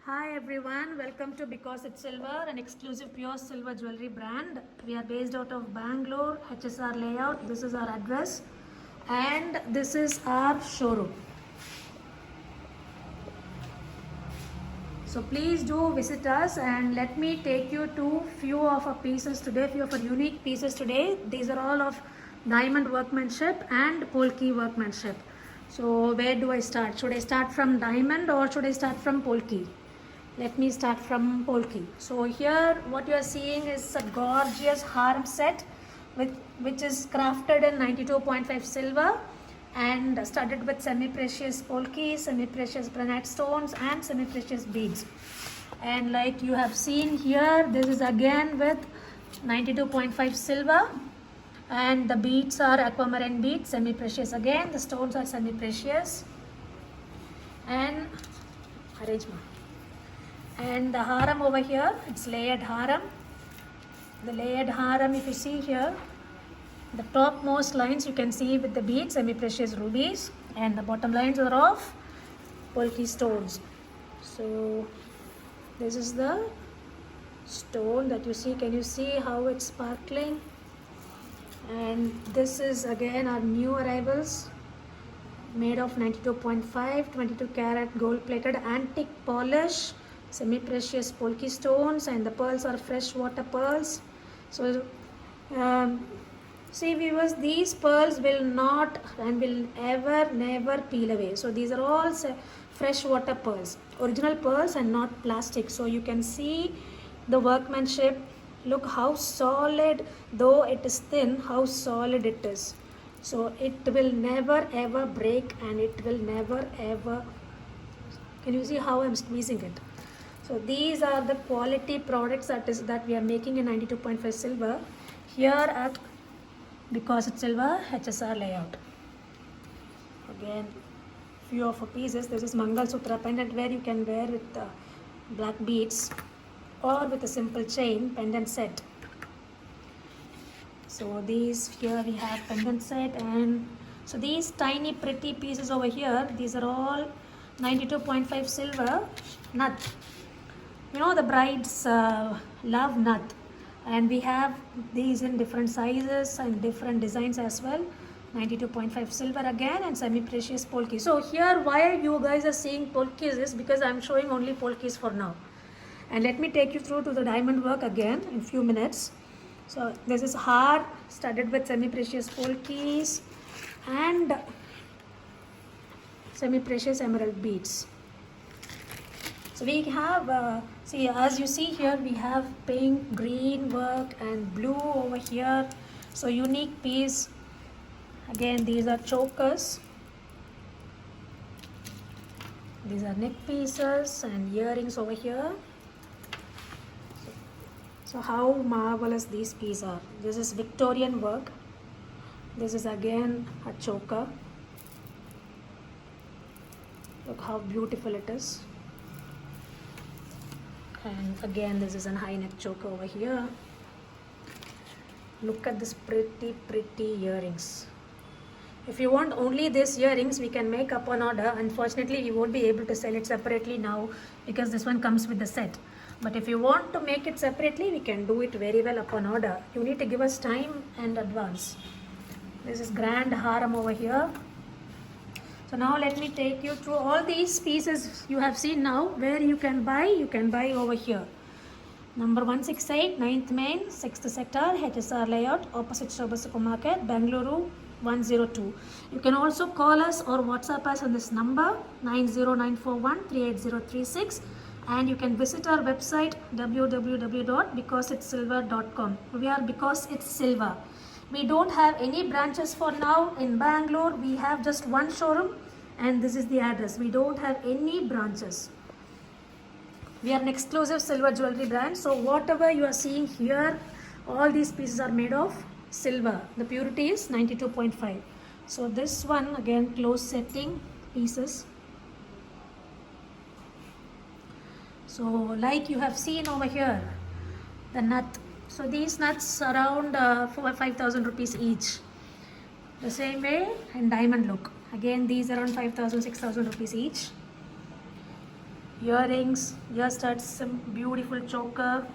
Hi everyone, welcome to Because It's Silver, an exclusive pure silver jewelry brand. We are based out of Bangalore, HSR layout. This is our address and this is our showroom. So please do visit us and let me take you to few of our pieces today, few of our unique pieces today. These are all of diamond workmanship and polki workmanship. So where do I start? Should I start from diamond or should I start from polki? Let me start from polki. So here what you are seeing is a gorgeous harem set which is crafted in 92.5 silver and studded with semi-precious polki, semi-precious granite stones and semi-precious beads. And like you have seen here, this is again with 92.5 silver and the beads are aquamarine beads, semi-precious again. The stones are semi-precious and arrangement. And the harem over here, it's layered harem. The layered harem, if you see here, the topmost lines you can see with the beads, semi-precious rubies, and the bottom lines are of polki stones. So this is the stone that you see. Can you see how it's sparkling? And this is again our new arrivals, made of 92.5, 22 karat gold plated antique polish, semi-precious polki stones, and the pearls are freshwater pearls. So see viewers, these pearls will not and will ever never peel away. So these are all freshwater pearls, original pearls and not plastic. So you can see the workmanship. Look how solid, though it is thin, how solid it is. So it will never ever break and it will never ever. Can you see how I'm squeezing it? So these are the quality products that we are making in 92.5 silver here at Because It's Silver HSR layout. Again, few of our pieces. This is Mangal Sutra pendant where you can wear with black beads or with a simple chain pendant set. So these here we have pendant set, and so these tiny pretty pieces over here, these are all 92.5 silver nut. You know the brides love nut, and we have these in different sizes and different designs as well. 92.5 silver again and semi-precious polki. So here why you guys are seeing polkis is because I'm showing only polkis for now. And let me take you through to the diamond work again in few minutes. So this is har studded with semi-precious polkis and semi-precious emerald beads. So we have, see as you see here, we have pink, green work and blue over here. So unique piece. Again, these are chokers. These are neck pieces and earrings over here. So how marvelous these pieces are. This is Victorian work. This is again a choker. Look how beautiful it is. And again, this is a high neck choker over here. Look at this pretty earrings. If you want only these earrings, we can make upon order. Unfortunately, we won't be able to sell it separately now because this one comes with the set. But if you want to make it separately, we can do it very well upon order. You need to give us time and advance. This is grand harem over here. So now let me take you through all these pieces you have seen now. Where you can buy over here. Number 168, 9th Main, 6th Sector, HSR layout, opposite Shobha Supermarket, Bangalore 102. You can also call us or WhatsApp us on this number 90941 and you can visit our website www.becauseitsilver.com. We are Because It's Silver. We don't have any branches for now in Bangalore. We have just one showroom and this is the address. We don't have any branches. We are an exclusive silver jewelry brand. So whatever you are seeing here, all these pieces are made of silver. The purity is 92.5. So this one again, close setting pieces. So like you have seen over here, the nut. So these nuts around 5,000 rupees each. The same way in diamond look. Again these around 5,000, 6,000 rupees each. earrings, ear studs, some beautiful choker,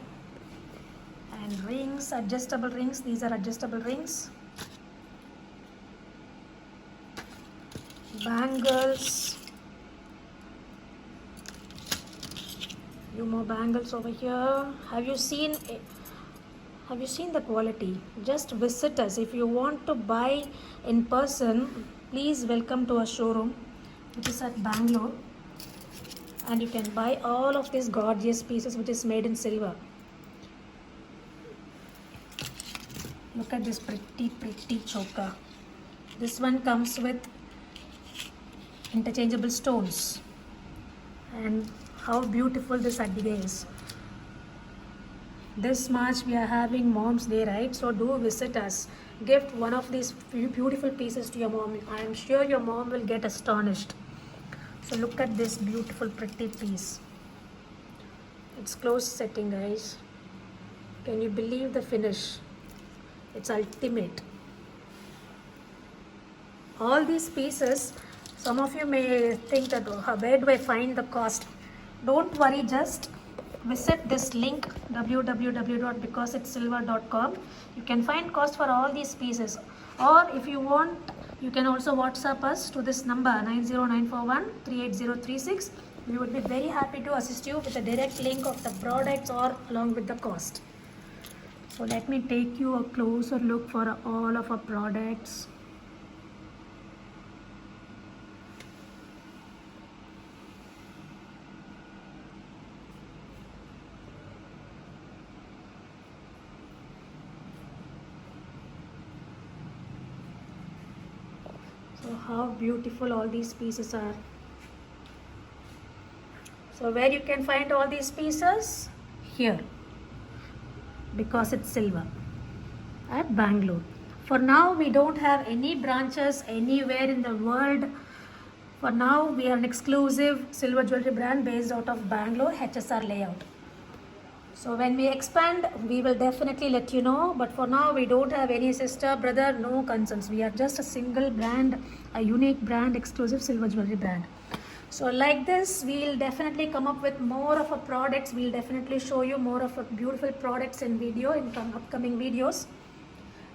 and rings, adjustable rings. These are adjustable rings. Bangles. Few more bangles over here. Have you seen the quality? Just visit us. If you want to buy in person, please welcome to our showroom, which is at Bangalore, and you can buy all of these gorgeous pieces which is made in silver. Look at this pretty choker. This one comes with interchangeable stones, and how beautiful this Addige is. This March we are having Mom's Day, right? So do visit us. Gift one of these beautiful pieces to your mom. I am sure your mom will get astonished. So look at this beautiful pretty piece. It's close setting, guys. Can you believe the finish? It's ultimate. All these pieces, some of you may think that where do I find the cost? Don't worry, just visit this link www.becauseitsilver.com. You can find cost for all these pieces, or if you want, you can also WhatsApp us to this number 90941-38036. We would be very happy to assist you with a direct link of the products or along with the cost. So let me take you a closer look for all of our products. So how beautiful all these pieces are. So where you can find all these pieces? Here, because it's silver, at Bangalore. For now, we don't have any branches anywhere in the world. For now, we are an exclusive silver jewelry brand based out of Bangalore, HSR layout. So when we expand, we will definitely let you know. But for now, we don't have any sister, brother, no concerns. We are just a single brand, a unique brand, exclusive silver jewelry brand. So like this, we'll definitely come up with more of our products. We'll definitely show you more of our beautiful products in video, in upcoming videos.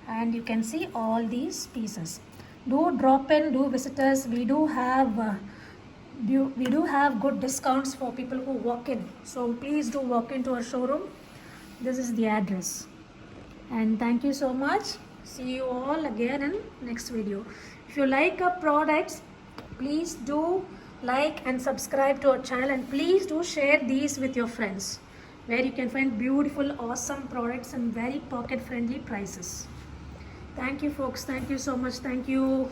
And you can see all these pieces. Do drop in, do visit us. We do have good discounts for people who walk in. So please do walk into our showroom. This is the address. And thank you so much. See you all again in next video. If you like our products, please do like and subscribe to our channel, and please do share these with your friends, where you can find beautiful, awesome products and very pocket friendly prices. Thank you folks. Thank you so much. Thank you.